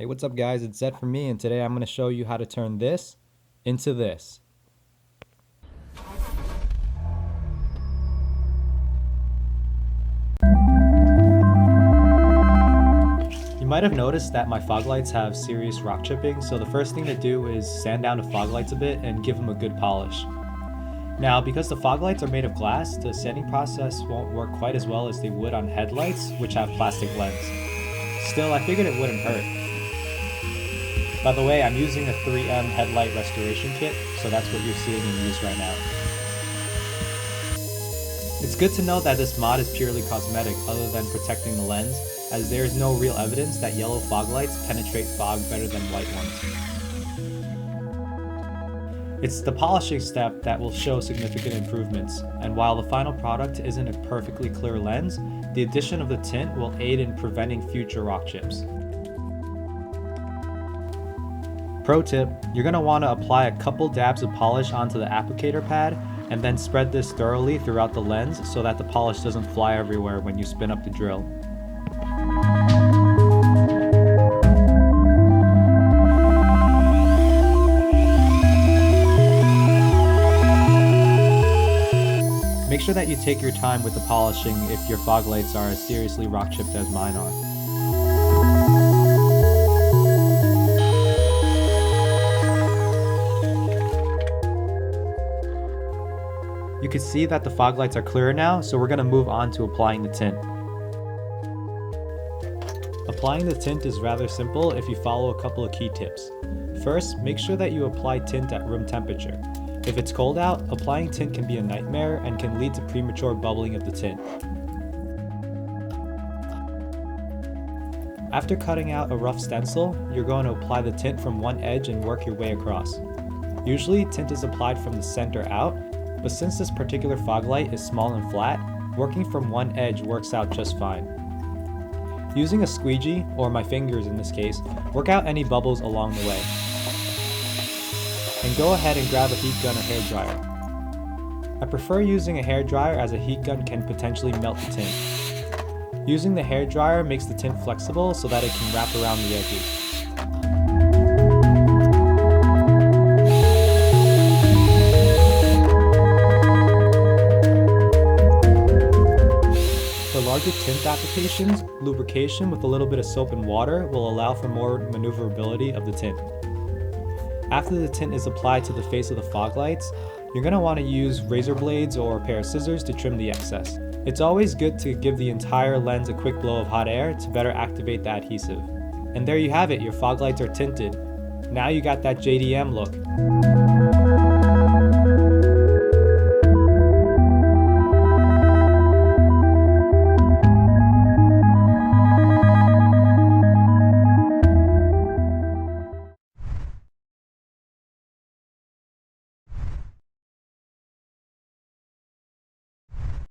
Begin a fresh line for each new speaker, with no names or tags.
Hey, what's up guys? It's Zed from me, and today I'm going to show you how to turn this into this. You might have noticed that my fog lights have serious rock chipping, so the first thing to do is sand down the fog lights a bit and give them a good polish. Now, because the fog lights are made of glass, the sanding process won't work quite as well as they would on headlights, which have plastic lens. Still, I figured it wouldn't hurt. By the way, I'm using a 3M headlight restoration kit, so that's what you're seeing in use right now. It's good to know that this mod is purely cosmetic other than protecting the lens, as there is no real evidence that yellow fog lights penetrate fog better than white ones. It's the polishing step that will show significant improvements, and while the final product isn't a perfectly clear lens, the addition of the tint will aid in preventing future rock chips. Pro tip, you're going to want to apply a couple dabs of polish onto the applicator pad and then spread this thoroughly throughout the lens so that the polish doesn't fly everywhere when you spin up the drill. Make sure that you take your time with the polishing if your fog lights are as seriously rock chipped as mine are. You can see that the fog lights are clearer now, so we're going to move on to applying the tint. Applying the tint is rather simple if you follow a couple of key tips. First, make sure that you apply tint at room temperature. If it's cold out, applying tint can be a nightmare and can lead to premature bubbling of the tint. After cutting out a rough stencil, you're going to apply the tint from one edge and work your way across. Usually, tint is applied from the center out, but since this particular fog light is small and flat, working from one edge works out just fine. Using a squeegee, or my fingers in this case, work out any bubbles along the way. And go ahead and grab a heat gun or hair dryer. I prefer using a hair dryer as a heat gun can potentially melt the tint. Using the hair dryer makes the tint flexible so that it can wrap around the edges. For larger tint applications, lubrication with a little bit of soap and water will allow for more maneuverability of the tint. After the tint is applied to the face of the fog lights, you're going to want to use razor blades or a pair of scissors to trim the excess. It's always good to give the entire lens a quick blow of hot air to better activate the adhesive. And there you have it, your fog lights are tinted. Now you got that JDM look.